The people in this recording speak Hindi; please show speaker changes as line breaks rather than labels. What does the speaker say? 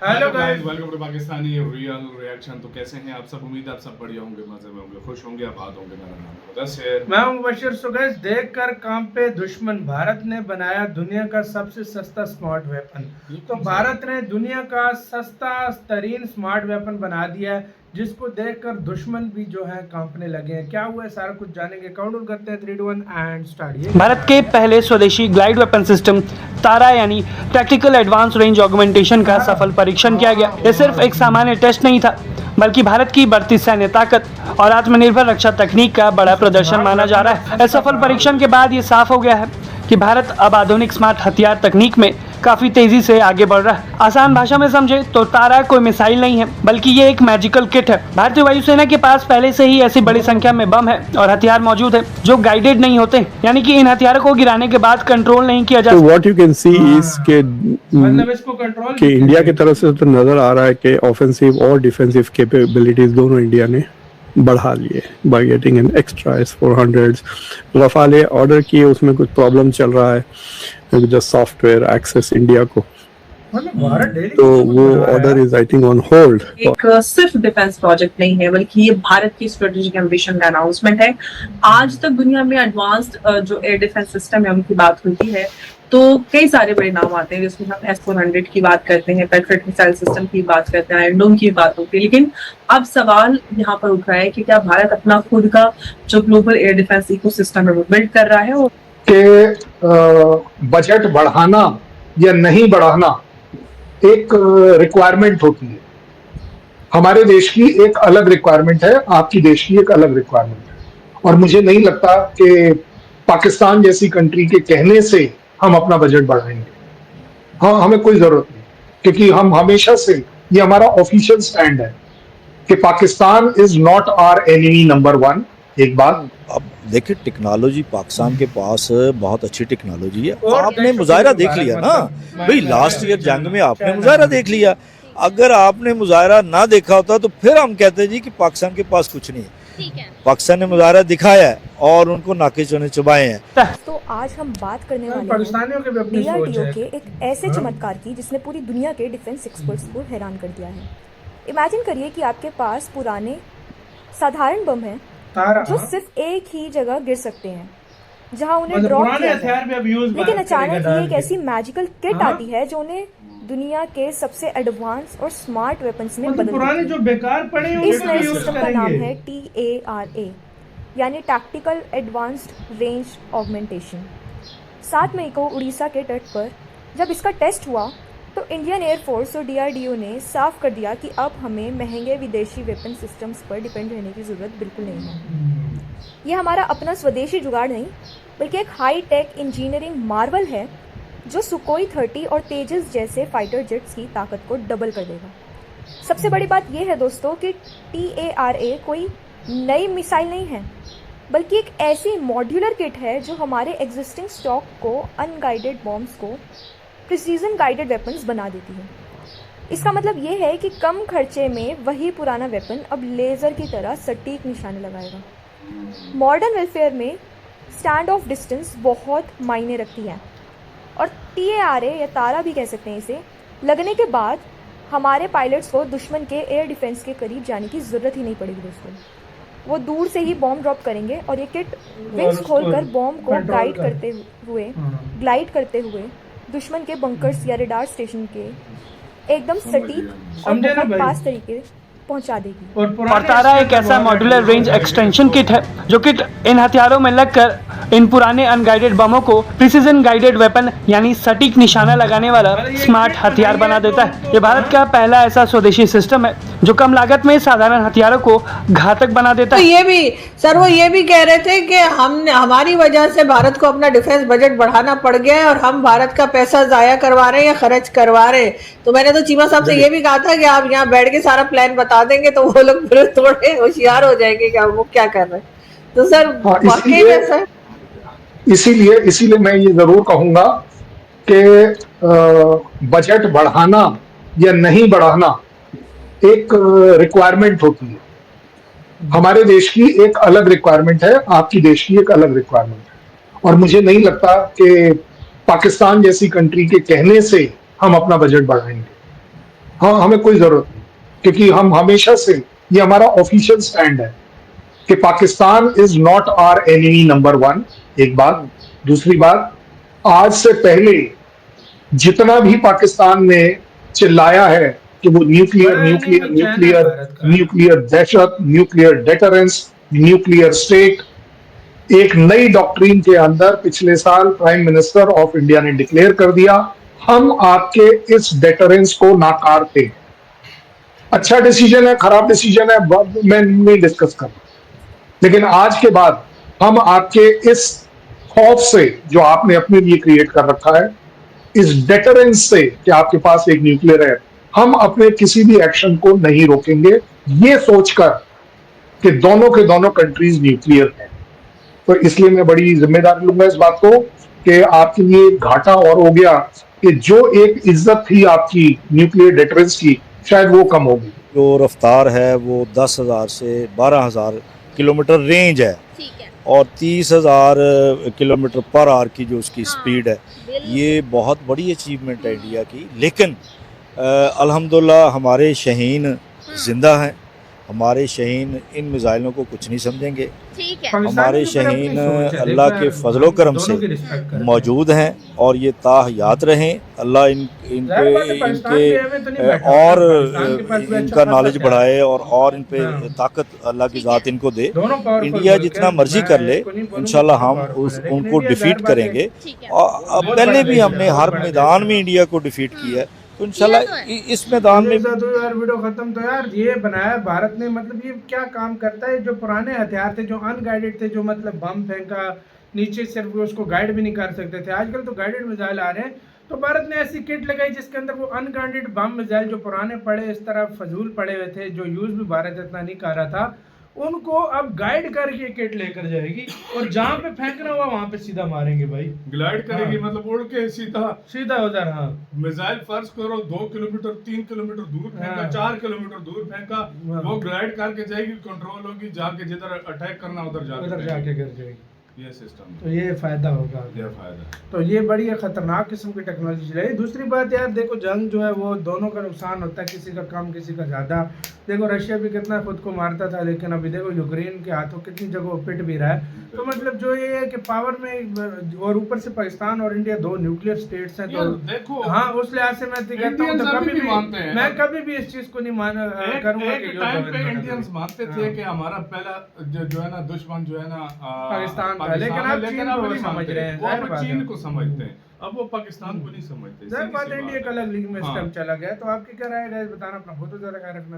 Hello guys,
welcome to Pakistani real reaction. तो कैसे हैं आप सब? उम्मीद है आप सब बढ़िया होंगे, मजे में होंगे, खुश होंगे, आबाद होंगे। मेरा नाम है मुदस्सिर।
मैं हूं मुबशिर। सो गाइस, देखकर कांपे दुश्मन, भारत ने बनाया दुनिया का सबसे सस्ता स्मार्ट वेपन। तो भारत ने दुनिया का सस्ता तरीन स्मार्ट वेपन बना दिया है, जिसको देखकर दुश्मन भी जो है कांपने लगे हैं। क्या हुआ है सारा कुछ जानेंगे। काउंट करते हैं 3 2 1 एंड स्टार्ट।
भारत के पहले स्वदेशी ग्लाइड वेपन सिस्टम तारा यानी टैक्टिकल एडवांस रेंज ऑगमेंटेशन का सफल परीक्षण किया गया। यह सिर्फ एक सामान्य टेस्ट नहीं था, बल्कि भारत की बढ़ती सैन्य ताकत और आत्मनिर्भर रक्षा तकनीक का बड़ा प्रदर्शन माना जा रहा है। इस सफल परीक्षण के बाद ये साफ हो गया है कि भारत अब आधुनिक स्मार्ट हथियार तकनीक में काफी तेजी से आगे बढ़ रहा है। आसान भाषा में समझे तो तारा कोई मिसाइल नहीं है, बल्कि ये एक मैजिकल किट है। भारतीय वायुसेना के पास पहले से ही ऐसी बड़ी संख्या में बम है और हथियार मौजूद है जो गाइडेड नहीं होते, यानी कि इन हथियारों को गिराने के बाद कंट्रोल नहीं किया जा सकता।
What you can see is के
मतलब इसको कंट्रोल
कि इंडिया की तरफ से तो नजर आ रहा है कि ऑफेंसिव और डिफेंसिव कैपेबिलिटीज दोनों इंडिया ने बढ़ा लिए by getting an extra S-400s। Rafale order किए, उसमें कुछ प्रॉब्लम चल रहा है जो सॉफ्टवेयर एक्सेस इंडिया को, तो वो order is I think on hold.
एक सिर्फ डिफेंस प्रोजेक्ट नहीं है, बल्कि ये भारत की स्ट्रेटेजिक एम्बिशन का अनाउंसमेंट है। आज तक दुनिया में एडवांस्ड जो एयर डिफेंस सिस्टम है उनकी बात होती है तो कई सारे बड़े नाम आते हैं, जिसमें हम S-400 की बात करते हैं, पेट्रियट मिसाइल सिस्टम की बात करते हैं, आयरन डोम की बात होती है। लेकिन अब सवाल यहाँ पर उठ रहा है कि क्या भारत अपना खुद का जो ग्लोबल एयर डिफेंस इकोसिस्टम है वो बिल्ड कर रहा है।
कि बजट बढ़ाना या नहीं बढ़ाना एक रिक्वायरमेंट होती है। हमारे देश की एक अलग रिक्वायरमेंट है, आपकी देश की एक अलग रिक्वायरमेंट है, और मुझे नहीं लगता कि पाकिस्तान जैसी कंट्री के कहने से हम अपना बजट बढ़ाएंगे। हाँ, हमें कोई जरूरत नहीं, क्योंकि हम हमेशा से, ये हमारा ऑफिशियल स्टैंड है कि Pakistan is not our enemy number 1। एक बात,
अब देखिए, टेक्नोलॉजी पाकिस्तान के पास बहुत अच्छी टेक्नोलॉजी है। आपने मुजाहरा देख लिया ना भाई, लास्ट ईयर जंग में आपने मुजाहरा देख लिया। अगर आपने मुजाहरा ना देखा होता तो फिर हम कहते जी कि पाकिस्तान के पास कुछ नहीं है। पाकिस्तान ने मुजाहरा दिखाया है और उनको नाके चुने चुबाए हैं।
तो आज हम बात करने वाले
पाकिस्तानियों के भी अपनी सोच है।
के एक ऐसे चमत्कार की जिसने पूरी दुनिया के डिफेंस एक्सपर्ट्स को हैरान कर दिया है। इमेजिन करिए कि आपके पास पुराने साधारण बम हैं जो सिर्फ एक ही जगह गिर सकते हैं, जहां उन्हें ड्रॉप किया जाए। लेकिन अचानक ये एक ऐसी मैजिकल किट आती है जो उन्हें दुनिया के सबसे एडवांस और स्मार्ट वेपन्स में बदल
पुराने जो बेकार पड़े हैं
इस नए सिस्टम का नाम है TARA, यानी टैक्टिकल एडवांस्ड रेंज ऑगमेंटेशन। 7 मई को उड़ीसा के तट पर जब इसका टेस्ट हुआ तो इंडियन एयरफोर्स और DRDO ने साफ कर दिया कि अब हमें महंगे विदेशी वेपन सिस्टम्स पर डिपेंड रहने की ज़रूरत बिल्कुल नहीं है। यह हमारा अपना स्वदेशी जुगाड़ नहीं, बल्कि एक हाई टेक इंजीनियरिंग मार्वल है जो सुकोई 30 और तेजस जैसे फाइटर जेट्स की ताकत को डबल कर देगा। सबसे बड़ी बात यह है दोस्तों कि TARA कोई नई मिसाइल नहीं है, बल्कि एक ऐसी मॉड्यूलर किट है जो हमारे एग्जिस्टिंग स्टॉक को, अनगाइडेड बॉम्ब्स को प्रिसीजन गाइडेड वेपन्स बना देती है। इसका मतलब ये है कि कम खर्चे में वही पुराना वेपन अब लेज़र की तरह सटीक निशाने लगाएगा। मॉडर्न वेलफेयर में स्टैंड ऑफ डिस्टेंस बहुत मायने रखती है, और TARA या तारा भी कह सकते हैं इसे, लगने के बाद हमारे पायलट्स को दुश्मन के एयर डिफेंस के करीब जाने की ज़रूरत ही नहीं पड़ेगी दोस्तों। वो दूर से ही बॉम्ब ड्रॉप करेंगे और ये किट विंग्स खोलकर बॉम्ब को ग्लाइड करते हुए दुश्मन के बंकर्स या रेडार स्टेशन के एकदम सटीक और बहुत पास तरीके पहुंचा देगी।
और तारा एक ऐसा मॉड्यूलर रेंज एक्सटेंशन किट है जो किट इन हथियारों में लगकर इन पुराने अनगाइडेड बमों को प्रिसीजन गाइडेड वेपन यानी सटीक निशाना लगाने वाला स्मार्ट हथियार बना देता है। ये भारत का पहला ऐसा स्वदेशी सिस्टम है जो कम लागत में साधारण हथियारों को घातक बना देता है।
ये भी कह रहे थे कि हमारी वजह से भारत को अपना डिफेंस बजट बढ़ाना पड़ गया है और हम भारत का पैसा जाया करवा रहे हैं या खर्च करवा रहे हैं। तो मैंने तो चीमा साहब से ये भी कहा था कि आप यहाँ बैठ के सारा प्लान बता देंगे तो वो लोग फिर थोड़े होशियार हो जाएंगे कि वो क्या कर रहे हैं। तो सर वाकई में सर
इसीलिए मैं ये जरूर कहूंगा कि बजट बढ़ाना या नहीं बढ़ाना एक रिक्वायरमेंट होती है। हमारे देश की एक अलग रिक्वायरमेंट है, आपकी देश की एक अलग रिक्वायरमेंट है, और मुझे नहीं लगता कि पाकिस्तान जैसी कंट्री के कहने से हम अपना बजट बढ़ाएंगे। हाँ, हमें कोई जरूरत नहीं, क्योंकि हम हमेशा से, ये हमारा ऑफिशियल स्टैंड है कि Pakistan is not our enemy number 1। एक बात। दूसरी बात, आज से पहले जितना भी पाकिस्तान ने चिल्लाया है कि वो न्यूक्लियर न्यूक्लियर न्यूक्लियर न्यूक्लियर दहशत, न्यूक्लियर डेटरेंस, न्यूक्लियर स्टेट, एक नई डॉक्ट्रीन के अंदर पिछले साल प्राइम मिनिस्टर ऑफ इंडिया ने डिक्लेयर कर दिया, हम आपके इस डेटरेंस को नाकारते हैं। अच्छा डिसीजन है, खराब डिसीजन है, मैं नहीं डिस्कस कर रहा, लेकिन आज के बाद हम आपके इस खौफ से जो आपने अपने लिए क्रिएट कर रखा है, इस डेटरेंस से कि आपके पास एक न्यूक्लियर है, हम अपने किसी भी एक्शन को नहीं रोकेंगे, ये सोचकर कि दोनों के दोनों कंट्रीज न्यूक्लियर हैं। तो इसलिए मैं बड़ी जिम्मेदारी लूंगा इस बात को कि आपके लिए घाटा और हो गया कि जो एक इज्जत थी आपकी न्यूक्लियर डेटरेंस की, शायद वो कम होगी।
जो रफ्तार है वो 10,000 से 12,000 किलोमीटर रेंज है और 30,000 किलोमीटर पर आवर की जो उसकी स्पीड है, ये बहुत बड़ी अचीवमेंट है इंडिया की। लेकिन अल्हम्दुलिल्लाह हमारे शहीन जिंदा हैं, हमारे शहीन इन मिसाइलों को कुछ नहीं समझेंगे। हमारे शहीन अल्लाह के फजलो करम से मौजूद हैं और ये ताहयात रहें। अल्लाह इनके और इनका नॉलेज बढ़ाए और इन पे ताकत अल्लाह की ज़ात इनको दे। इंडिया जितना मर्जी कर ले, इंशाल्लाह हम उनको डिफीट करेंगे। और पहले भी हमने हर मैदान में इंडिया को डिफीट किया है, तो इंशाल्लाह इस मैदान में
तो यार वीडियो खत्म। तो यार ये बनाया भारत ने, मतलब ये क्या काम करता है? जो पुराने हथियार थे, जो अनगाइडेड थे, जो मतलब बम फेंका नीचे, सिर्फ उसको गाइड भी नहीं कर सकते थे, आजकल तो गाइडेड मिसाइल आ रहे हैं। तो भारत ने ऐसी किट लगाई जिसके अंदर वो अनगाइडेड बम मिसाइल जो पुराने पड़े इस तरह फजूल पड़े हुए थे, जो यूज भी भारत इतना नहीं कर रहा था, उनको अब गाइड करके किट लेकर जाएगी और जहाँ पे फेंकना हुआ वहां पे सीधा मारेंगे भाई।
ग्लाइड करेगी, मतलब उड़ के सीधा
उधर। हाँ,
मिसाइल फर्ज करो 2 किलोमीटर 3 किलोमीटर दूर फेंका, 4 किलोमीटर दूर फेंका, वो ग्लाइड करके जाएगी, कंट्रोल होगी, जाके जिधर अटैक करना उधर
जाके गिर जाएगी।
ये सिस्टम,
तो ये फायदा होगा,
ये फायदा।
तो ये बड़ी खतरनाक किस्म की टेक्नोलॉजी चलाई। दूसरी बात यार देखो, जंग जो है वो दोनों का नुकसान होता है, किसी का कम किसी का ज़्यादा। देखो रशिया भी कितना खुद को मारता था, लेकिन अभी देखो यूक्रेन के हाथों कितनी जगह पिट भी रहा है। तो मतलब जो ये है कि पावर में, और ऊपर से पाकिस्तान और इंडिया 2 न्यूक्लियर स्टेट्स हैं, तो देखो हाँ उस लिहाज से मैं कहता हूँ तो कभी भी मैं कभी भी इस चीज को नहीं करूँगा।
एक टाइम पे इंडियंस मानते थे कि हमारा पहला जो है ना दुश्मन जो है ना
पाकिस्तान था, लेकिन अब
चीन को समझते हैं, अब वो पाकिस्तान को नहीं समझते।
इंडिया का अलग लीग में इस टाइम चला गया। तो आपकी क्या राय है बताना, अपना फोटो जरा रखना।